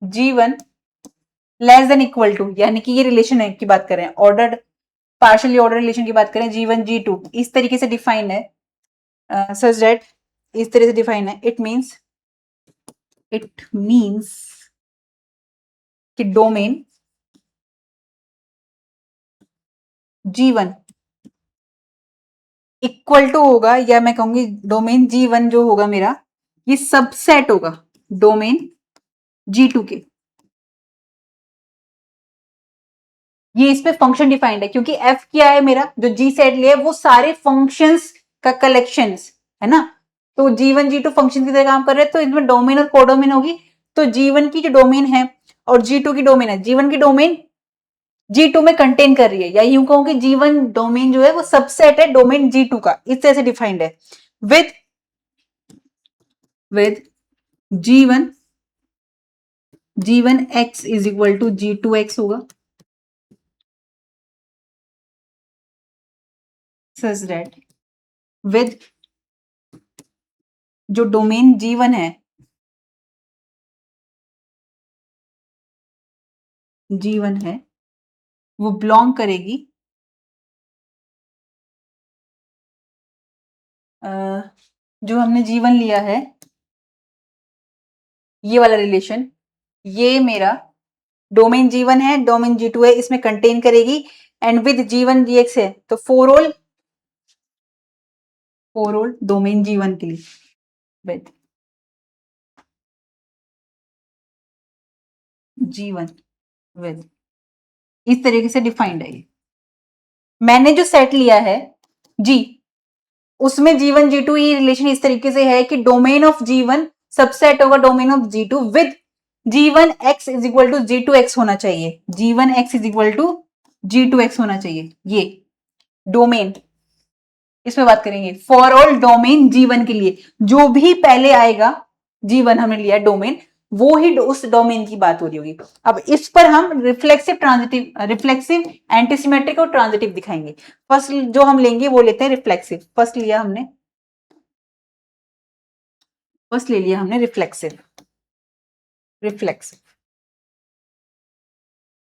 G1 less than equal to, यानी कि ये रिलेशन है की बात कर रहे हैं, ऑर्डर्ड पार्शियली ऑर्डर रिलेशन की बात करें, G1 G2 इस तरीके से डिफाइन है, सच दैट इस तरह से डिफाइन है, इट मीन्स कि डोमेन G1 इक्वल टू होगा, या मैं कहूंगी डोमेन G1 जो होगा मेरा, ये सबसेट होगा डोमेन G2 के। ये इस पे फंक्शन डिफाइंड है, क्योंकि एफ क्या है मेरा, जो जी सेट लिया है वो सारे फंक्शंस का कलेक्शन है ना, तो G1 G2 फंक्शन की तरह काम कर रहे हैं, तो इसमें डोमेन और कोडोमेन होगी, तो G1 की जो डोमेन है और G2 की डोमेन है, G1 की डोमेन G2 में कंटेन कर रही है, या यूं कहूं कि G1 डोमेन जो है वो सबसेट है डोमेन G2 का, इस तरह से डिफाइंड है, with with G1 G1 x is equal to G2 x होगा, सच दैट विद जो डोमेन G1 है, G1 है वो बिलोंग करेगी जो हमने G1 लिया है, ये वाला रिलेशन, ये मेरा डोमेन G1 है, डोमेन G2 है, इसमें कंटेन करेगी, एंड विद G1 Gx है, तो फोर ऑल डोमेन G1 के लिए विद G1 विद, इस तरीके से डिफाइंड है ये। मैंने जो सेट लिया है G, उसमें G1 G2 ये रिलेशन इस तरीके से है कि डोमेन ऑफ G1 सबसेट होगा domain of G2 with G1 x is equal to G2 x होना चाहिए, G1 x is equal to G2 x होना चाहिए, ये डोमेन, इसमें बात करेंगे फॉर ऑल डोमेन G1 के लिए, जो भी पहले आएगा G1 हमने लिया डोमेन, वो ही उस डोमेन की बात हो रही होगी। अब इस पर हम रिफ्लेक्सिव ट्रांजिटिव, रिफ्लेक्सिव एंटीसिमेट्रिक और ट्रांजिटिव दिखाएंगे। फर्स्ट जो हम लेंगे वो लेते हैं रिफ्लेक्सिव, फर्स्ट ले लिया हमने रिफ्लेक्सिव, रिफ्लेक्सिव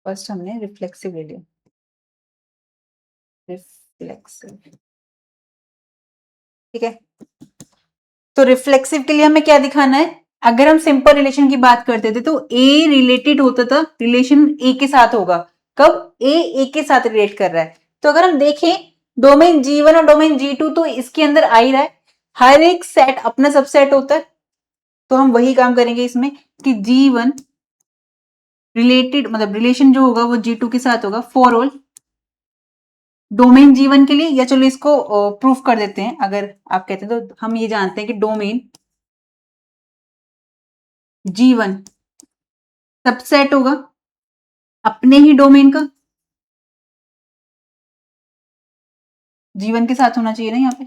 फर्स्ट हमने रिफ्लेक्सिव ले लिया, रिफ्लेक्सिव, ठीक है। तो रिफ्लेक्सिव के लिए हमें क्या दिखाना है, अगर हम सिंपल रिलेशन की बात करते थे तो ए रिलेटेड होता था, रिलेशन ए के साथ होगा, कब ए के साथ रिलेट कर रहा है, तो अगर हम देखें डोमेन G1 और डोमेन G2 तो इसके अंदर आ ही रहा है, हर एक सेट अपना सबसेट होता है, तो हम वही काम करेंगे इसमें कि G1 रिलेटेड मतलब रिलेशन जो होगा वो G2 के साथ होगा फॉर ऑल डोमेन G1 के लिए, या चलो इसको प्रूफ कर देते हैं, अगर आप कहते हैं तो हम ये जानते हैं कि डोमेन G1 सबसेट होगा अपने ही डोमेन का, G1 के साथ होना चाहिए ना यहाँ पे,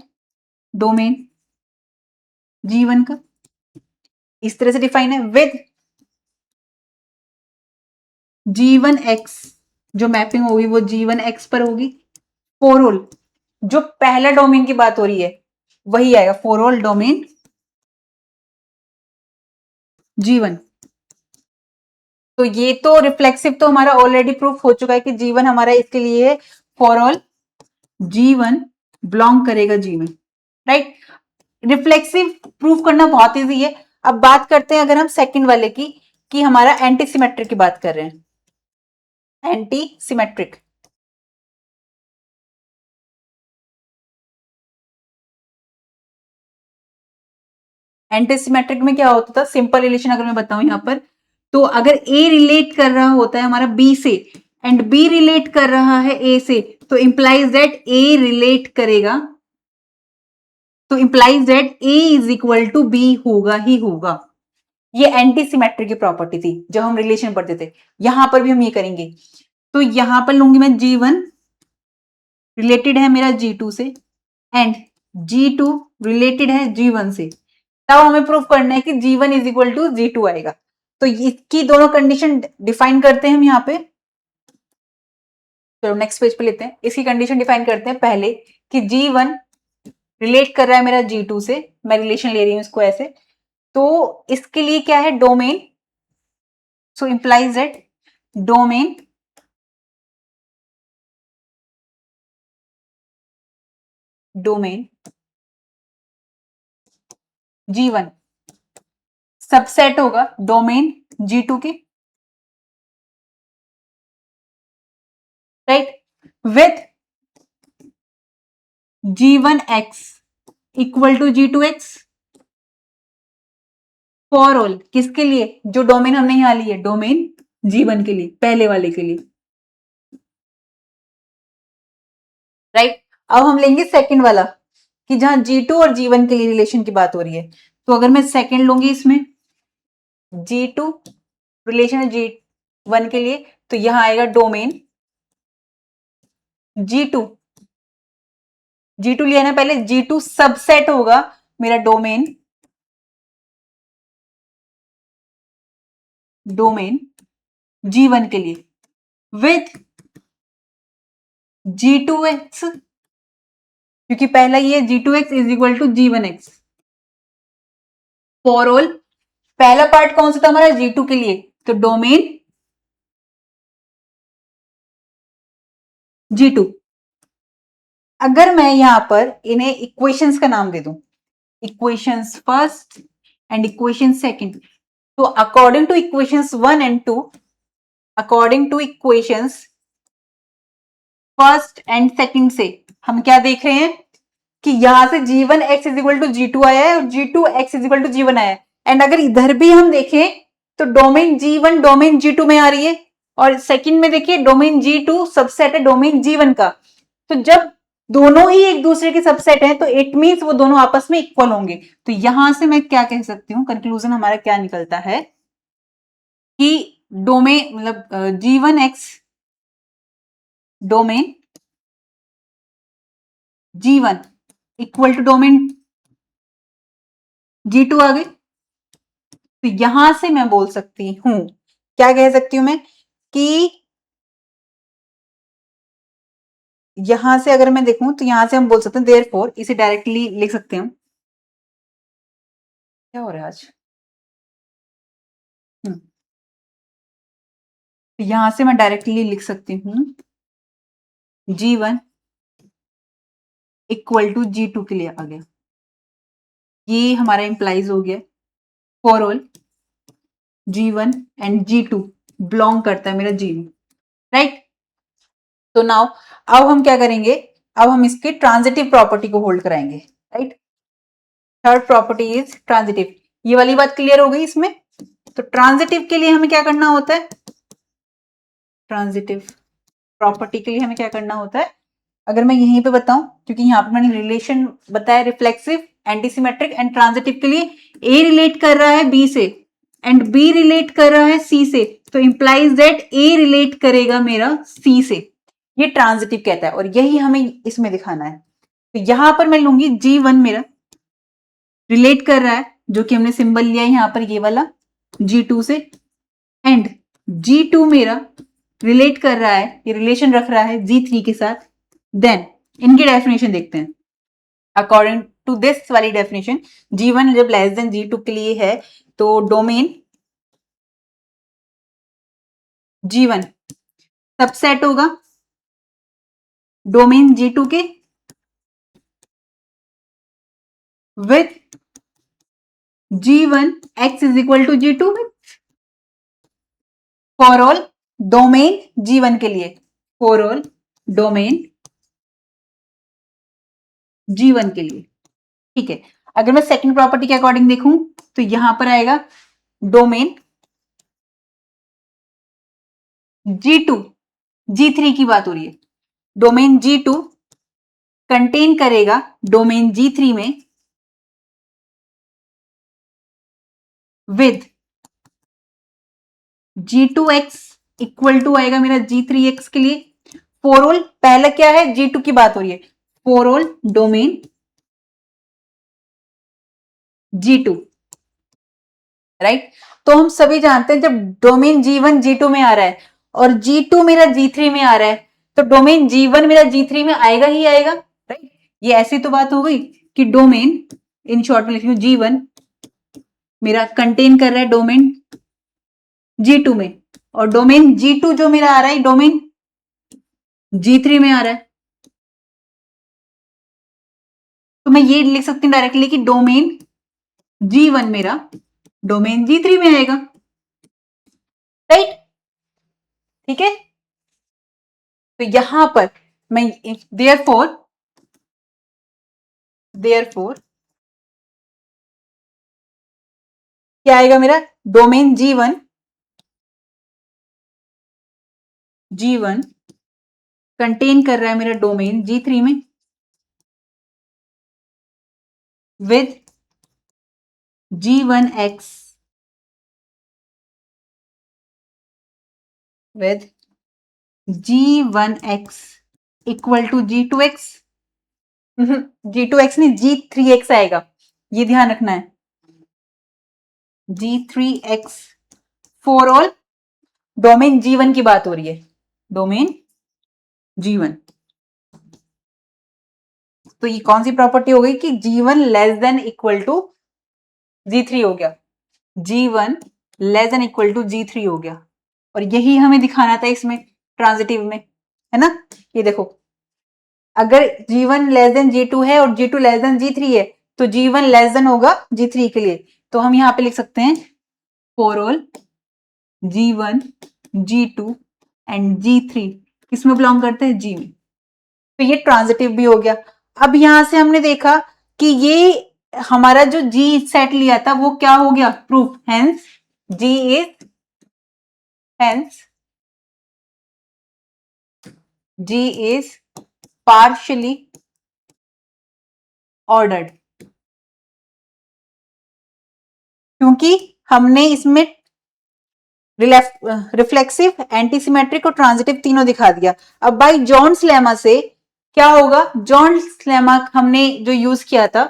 डोमेन G1 का, इस तरह से डिफाइन है विद G1 x, जो मैपिंग होगी वो G1 x पर होगी, फॉर ऑल जो पहला डोमेन की बात हो रही है वही आएगा, फॉर ऑल डोमेन G1, तो ये तो रिफ्लेक्सिव तो हमारा ऑलरेडी प्रूफ हो चुका है कि G1 हमारा इसके लिए है फॉर ऑल G1 बिलोंग करेगा G में, राइट। रिफ्लेक्सिव प्रूफ करना बहुत इजी है। अब बात करते हैं अगर हम सेकंड वाले की, कि हमारा एंटी सिमेट्रिक की बात कर रहे हैं। एंटी सिमेट्रिक, एंटी सिमेट्रिक में क्या होता था, सिंपल रिलेशन अगर मैं बताऊं यहां पर, तो अगर ए रिलेट कर रहा होता है हमारा बी से एंड बी रिलेट कर रहा है ए से, तो इंप्लाइज दैट ए रिलेट करेगा, तो implies that a is equal to b होगा ही होगा। ये एंटी सिमेट्रिक की प्रॉपर्टी थी जब हम रिलेशन पढ़ते थे। यहां पर भी हम ये करेंगे। तो यहां पर लूंगी मैं G1 रिलेटेड है मेरा G2 से एंड G2 रिलेटेड है G1 से, तब हमें प्रूफ करना है कि G1 is equal to G2 आएगा। तो इसकी दोनों कंडीशन डिफाइन करते हैं हम यहाँ पे। चलो नेक्स्ट पेज पे लेते हैं, इसकी कंडीशन डिफाइन करते हैं पहले कि G1 रिलेट कर रहा है मेरा G2 से, मैं रिलेशन ले रही हूं इसको ऐसे, तो इसके लिए क्या है domain, so implies that domain domain G1 subset होगा डोमेन G2 के, right, with G1x equal to G2x for all, किसके लिए, जो डोमेन हमने यहां ली है डोमेन G1 के लिए, पहले वाले के लिए, राइट। अब हम लेंगे सेकंड वाला कि जहां G2 और G1 के लिए रिलेशन की बात हो रही है, तो अगर मैं सेकंड लूंगी इसमें G2 रिलेशन है G1 के लिए, तो यहां आएगा डोमेन G2, G2 लिया ना पहले, G2 सबसेट होगा मेरा डोमेन G1 के लिए विथ G2x, क्योंकि पहला ये G2x is equal to G1x for all. पहला पार्ट कौन सा था हमारा G2 के लिए, तो डोमेन G2। अगर मैं यहां पर इन्हें इक्वेशंस का नाम दे दूं, equations first and equation second, तो according to equations 1 and 2, according to equations first and second से हम क्या देख रहे हैं कि यहां से G1x is equal to G2 आया है और G2x is equal to G1 आया है। एंड अगर इधर भी हम देखें तो डोमेन G1 डोमेन G2 में आ रही है, और सेकंड में देखिए डोमेन G2 सबसेट है डोमेन G1 का। तो जब दोनों ही एक दूसरे के सबसेट हैं तो इट मींस वो दोनों आपस में इक्वल होंगे। तो यहां से मैं क्या कह सकती हूँ, कंक्लूजन हमारा क्या निकलता है कि डोमेन मतलब G1x domain G1 equal to domain G2 आ गई। तो यहां से मैं बोल सकती हूं, क्या कह सकती हूं मैं, कि यहां से अगर मैं देखूं तो यहां से हम बोल सकते हैं देयरफॉर, इसे डायरेक्टली लिख सकते हैं। क्या हो रहा है आज, तो यहां से मैं डायरेक्टली लिख सकती हूं G1 इक्वल टू G2 के लिए आ गया, ये हमारा इंप्लाइज हो गया for all G1 and G2 belong करता है मेरा G में, राइट। तो नाउ अब हम क्या करेंगे, अब हम इसके ट्रांजिटिव प्रॉपर्टी को होल्ड कराएंगे, right. Third property is transitive, ये वाली बात क्लियर हो गई इसमें। तो ट्रांजिटिव के लिए हमें क्या करना होता है, ट्रांजिटिव प्रॉपर्टी के लिए हमें क्या करना होता है, अगर मैं यहीं पे बताऊं, क्योंकि यहाँ पे मैंने रिलेशन बताया रिफ्लेक्सिव एंटीसिमेट्रिक एंड ट्रांजिटिव के लिए, ए रिलेट कर रहा है बी से एंड बी रिलेट कर रहा है सी से, तो इंप्लाइज दैट ए रिलेट करेगा मेरा सी से, ये ट्रांजिटिव कहता है और यही हमें इसमें दिखाना है। तो यहां पर मैं लूंगी G1 मेरा रिलेट कर रहा है, जो कि हमने सिंबल लिया है यहां पर ये वाला G2 से, एंड G2 मेरा रिलेट कर रहा है, ये रिलेशन रख रहा है G3 के साथ। देन इनकी डेफिनेशन देखते हैं। अकॉर्डिंग टू दिस वाली डेफिनेशन, G1 जब लेस देन G2 के लिए है तो डोमेन G1 सबसेट होगा डोमेन G2 के with G1 X is equal to G2 for all domain G1 के लिए, फॉर ऑल डोमेन G1 के लिए। ठीक है, अगर मैं सेकंड प्रॉपर्टी के अकॉर्डिंग देखूं तो यहां पर आएगा डोमेन G2 G3 की बात हो रही है, डोमेन G2 कंटेन करेगा डोमेन G3 में विद G2X इक्वल टू आएगा मेरा G3X के लिए। फॉर ऑल पहला क्या है, G2 की बात हो रही है, for all domain G2, right. तो हम सभी जानते हैं जब डोमेन G1 G2 में आ रहा है और G2 मेरा G3 में आ रहा है तो डोमेन G1 मेरा G3 में आएगा ही आएगा, राइट। ये ऐसी तो बात हो गई कि डोमेन, इन शॉर्ट में लिख लूं G1 मेरा कंटेन कर रहा है डोमेन G2 में, और डोमेन G2 जो मेरा आ रहा है डोमेन G3 में आ रहा है। तो मैं ये लिख सकती हूँ डायरेक्टली कि डोमेन G1 मेरा डोमेन G3 में आएगा, राइट। ठीक है, तो यहां पर मैं देयरफॉर क्या आएगा मेरा, डोमेन G1 कंटेन कर रहा है मेरा डोमेन G3 में with G1X with G1X equal to G2X, G2X नहीं G3X आएगा, ये ध्यान रखना है, G3X for all domain G1 की बात हो रही है, डोमेन G1। तो ये कौन सी प्रॉपर्टी हो गई कि G1 less than equal to G3 हो गया, G1 less than equal to G3 हो गया, और यही हमें दिखाना था इसमें ट्रांजिटिव में, है ना। ये देखो अगर G1 लेस देन G2 है और G2 लेस देन G3 है तो G1 लेस देन होगा G3 के लिए, तो हम यहां पे लिख सकते हैं for all G1 G2 and G3 किसमें बिलोंग करते हैं, G में। तो ये ट्रांजिटिव भी हो गया। अब यहां से हमने देखा कि ये हमारा जो G सेट लिया था वो क्या हो गया, proof, hence G is G is partially ordered, क्योंकि हमने इसमें रिफ्लेक्सिव, एंटीसिमेट्रिक और ट्रांजिटिव तीनों दिखा दिया। अब बाय जॉन्स लेमा से क्या होगा, जॉन्स लेमा हमने जो यूज किया था,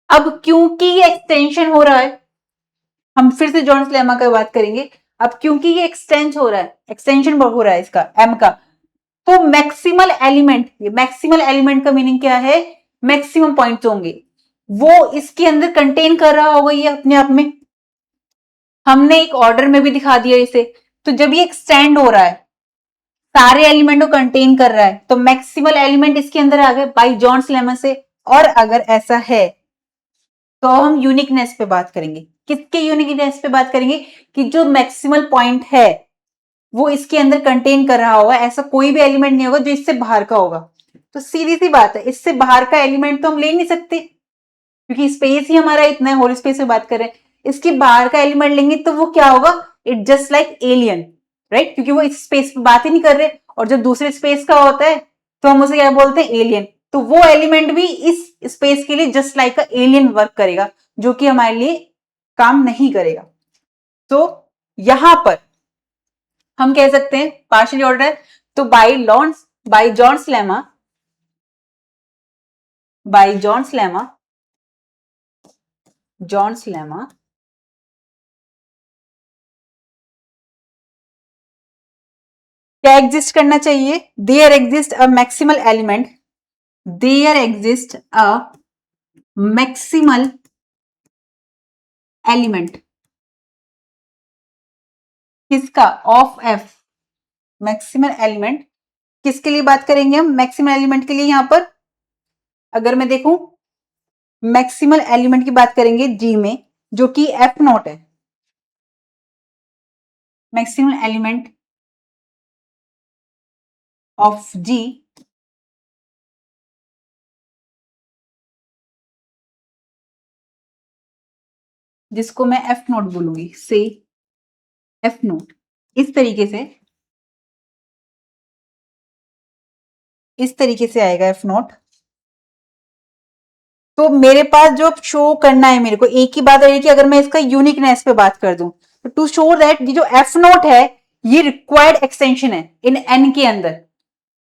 अब क्योंकि ये एक्सटेंशन हो रहा है, हम फिर से जॉन्स लेमा का बात करेंगे, अब क्योंकि ये एक्सटेंशन हो रहा है इसका एम का, तो मैक्सिमल एलिमेंट का मीनिंग क्या है, मैक्सिमम पॉइंट्स होंगे, वो इसके अंदर कंटेन कर रहा होगा ये अपने आप में। हमने एक ऑर्डर में भी दिखा दिया इसे, तो जब ये एक्सटेंड हो रहा है सारे एलिमेंट को कंटेन कर रहा है तो मैक्सिमल एलिमेंट इसके अंदर आ गए बाय जॉन्स लेमा से। और अगर ऐसा है तो हम यूनिकनेस पे बात करेंगे, किसके यूनिकनेस पे बात करेंगे, कि जो मैक्सिमल पॉइंट है वो इसके अंदर कंटेन कर रहा होगा, ऐसा कोई भी एलिमेंट नहीं होगा जो इससे बाहर का होगा। तो सीधी सी बात है, इससे बाहर का एलिमेंट तो हम ले नहीं सकते क्योंकि स्पेस ही हमारा इतना है, होल स्पेस में बात कर रहे हैं, इसके बाहर का एलिमेंट लेंगे तो वो क्या होगा, it just like alien, right, क्योंकि वो इस स्पेस पे बात ही नहीं कर रहे, और जब दूसरे स्पेस का होता है तो हम उसे क्या बोलते हैं, एलियन। तो वो एलिमेंट भी इस स्पेस के लिए जस्ट लाइक एलियन वर्क करेगा, जो कि हमारे लिए काम नहीं करेगा। तो यहां पर हम कह सकते हैं पार्शियली ऑर्डर है, तो बाय जॉन्स लेमा क्या एग्जिस्ट करना चाहिए, there exist a maximal element किसका, ऑफ एफ, मैक्सिमल एलिमेंट किसके लिए बात करेंगे हम? मैक्सिमल एलिमेंट के लिए यहां पर अगर मैं देखूं मैक्सिमल एलिमेंट की बात करेंगे जी में, जो कि एफ नॉट है। मैक्सिमल एलिमेंट ऑफ जी जिसको मैं एफ नॉट बोलूंगी, से एफ नॉट इस तरीके से आएगा एफ नॉट। तो मेरे पास जो शो करना है, मेरे को एक ही बात है कि अगर मैं इसका यूनिकनेस पे बात कर दूं, तो टू शो दैट ये जो एफ नॉट है ये रिक्वायर्ड एक्सटेंशन है इन एन के अंदर,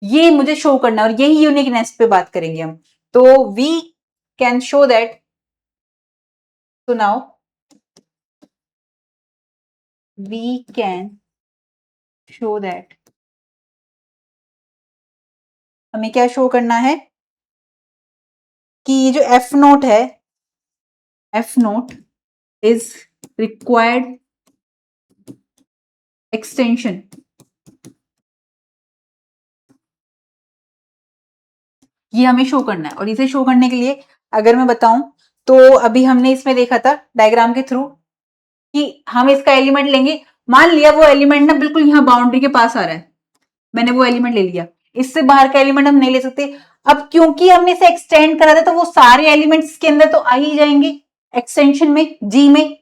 ये मुझे शो करना है और यही यूनिकनेस पे बात करेंगे हम। तो वी कैन शो दैट, तो now we can show that, हमें क्या शो करना है कि ये जो एफ नोट है, f naught is required extension. ये हमें शो करना है और इसे शो करने के लिए अगर मैं बताऊं, तो अभी हमने इसमें देखा था डायग्राम के थ्रू कि हम इसका एलिमेंट लेंगे। मान लिया वो एलिमेंट ना बिल्कुल यहाँ बाउंड्री के पास आ रहा है, मैंने वो एलिमेंट ले लिया, इससे बाहर का एलिमेंट हम नहीं ले सकते। अब क्योंकि हमने इसे एक्सटेंड करा था तो वो सारे एलिमेंट्स के अंदर तो आ ही जाएंगे एक्सटेंशन में, जी में।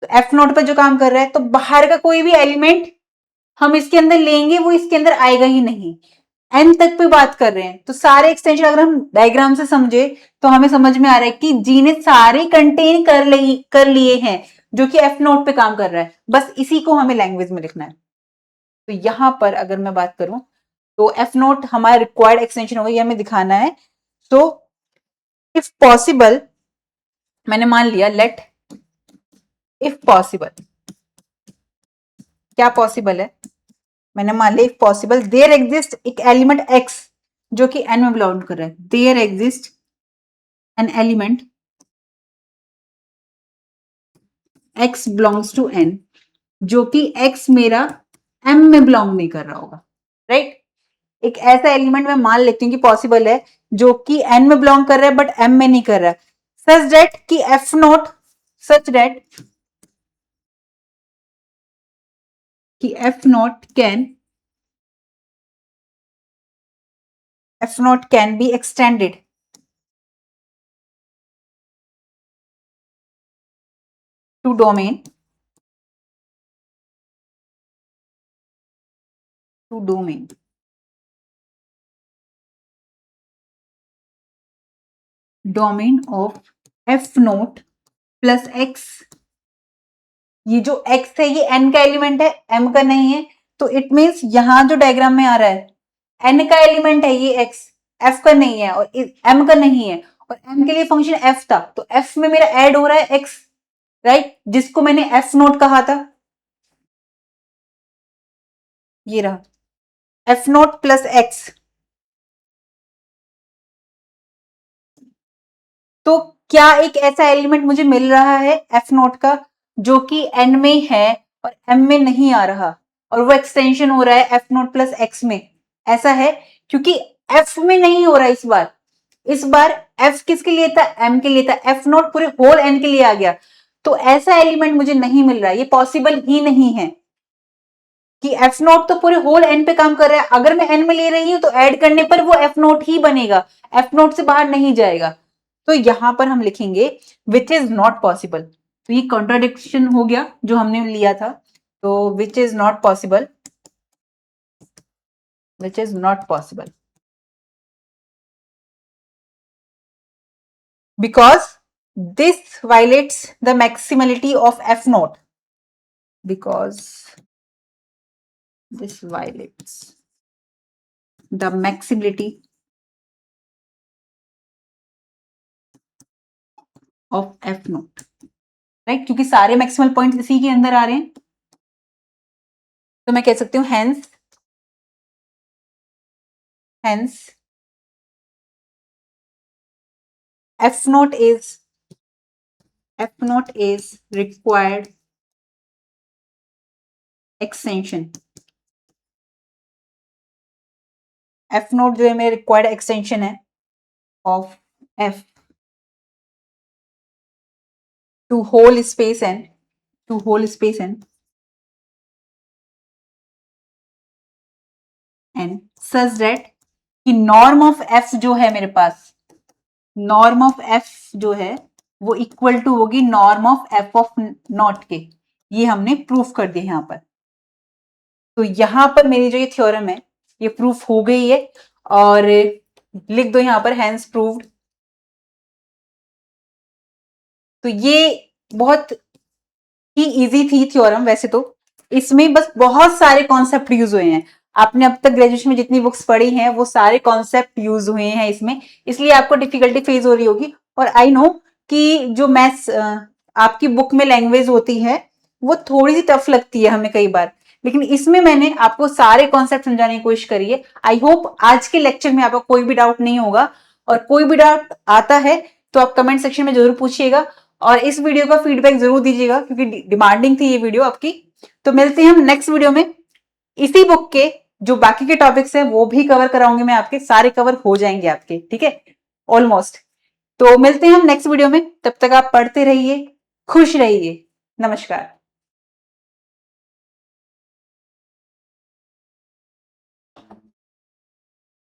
तो एफ नोट पर जो काम कर रहा है, तो बाहर का कोई भी एलिमेंट हम इसके अंदर लेंगे वो इसके अंदर आएगा ही नहीं। एन तक पे बात कर रहे हैं तो सारे एक्सटेंशन अगर हम डायग्राम से समझे तो हमें समझ में आ रहा है कि जी ने सारे कंटेन कर लिए हैं जो कि एफ नोट पे काम कर रहा है, बस इसी को हमें लैंग्वेज में लिखना है। तो यहां पर अगर मैं बात करूं तो एफ नोट हमारा रिक्वायर्ड एक्सटेंशन होगा, ये हमें दिखाना है। तो इफ पॉसिबल, मैंने मान लिया लेट इफ पॉसिबल, क्या पॉसिबल है, मैंने मान लिया इफ पॉसिबल देयर एग्जिस्ट एक एलिमेंट एक्स जो कि एन में बिलोंग कर रहा है, there exist an element x belongs to N, जो कि एक्स मेरा एम में बिलोंग नहीं कर रहा होगा, राइट। एक ऐसा एलिमेंट मैं मान लेती हूँ कि पॉसिबल है जो कि एन में बिलोंग कर रहा है बट एम में नहीं कर रहा है, सच दैट कि एफ नोट, सच दैट कि f naught can be extended to domain domain of f naught plus x. ये जो x है ये n का एलिमेंट है, m का नहीं है, तो इट मीन्स यहां जो डायग्राम में आ रहा है n का एलिमेंट है ये x, f का नहीं है और m का नहीं है, और m के लिए फंक्शन f था, तो f में मेरा ऐड हो रहा है x, राइट, जिसको मैंने f नोट कहा था, ये रहा f नोट प्लस x। तो क्या एक ऐसा एलिमेंट मुझे मिल रहा है एफ नोट का जो कि एन में है और एम में नहीं आ रहा, और वो एक्सटेंशन हो रहा है एफ नोट प्लस एक्स में? ऐसा है, क्योंकि एफ में नहीं हो रहा इस बार, इस बार एफ किसके लिए था, एम के लिए था, एफ नोट पूरे होल एन के लिए आ गया। तो ऐसा एलिमेंट मुझे नहीं मिल रहा, ये पॉसिबल ही नहीं है कि एफ नोट तो पूरे होल एन पे काम कर रहा है, अगर मैं एन में ले रही हूं तो ऐड करने पर वो एफ नोट ही बनेगा, एफ नोट से बाहर नहीं जाएगा। तो यहां पर हम लिखेंगे विच इज नॉट पॉसिबल, तो ये कॉन्ट्राडिक्शन हो गया जो हमने लिया था। तो which is not possible, which is not possible because this violates the maximality of f naught, because this violates the maximality of f naught, right, क्योंकि सारे मैक्सिमल पॉइंट इसी के अंदर आ रहे हैं। तो मैं कह सकती हूँ hence f naught is required extension f naught जो है मेरे रिक्वायर्ड एक्सटेंशन है of f to whole space N such that कि नॉर्म ऑफ एफ जो है मेरे पास, नॉर्म ऑफ एफ जो है वो इक्वल टू होगी norm of F of not के। ये हमने प्रूफ कर दिया यहां पर। तो यहां पर मेरी जो ये थ्योरम है ये प्रूफ हो गई है, और लिख दो यहां पर हैंस प्रूव्ड। तो ये बहुत ही इजी थी थ्योरम वैसे तो, इसमें बस बहुत सारे कॉन्सेप्ट यूज हुए हैं। आपने अब तक ग्रेजुएशन में जितनी बुक्स पढ़ी हैं वो सारे कॉन्सेप्ट यूज हुए हैं इसमें, इसलिए आपको डिफिकल्टी फेस हो रही होगी। और आई नो कि जो मैथ्स आपकी बुक में लैंग्वेज होती है वो थोड़ी सी टफ लगती है हमें कई बार, लेकिन इसमें मैंने आपको सारे कॉन्सेप्ट समझाने की कोशिश करी है। आई होप आज के लेक्चर में आपको कोई भी डाउट नहीं होगा, और कोई भी डाउट आता है तो आप कमेंट सेक्शन में जरूर पूछिएगा, और इस वीडियो का फीडबैक जरूर दीजिएगा क्योंकि डिमांडिंग थी ये वीडियो आपकी। तो मिलते हैं हम नेक्स्ट वीडियो में। इसी बुक के जो बाकी के टॉपिक्स हैं वो भी कवर कराऊंगी मैं, आपके सारे कवर हो जाएंगे आपके, ठीक है, ऑलमोस्ट। तो मिलते हैं हम नेक्स्ट वीडियो में, तब तक आप पढ़ते रहिए, खुश रहिए। नमस्कार।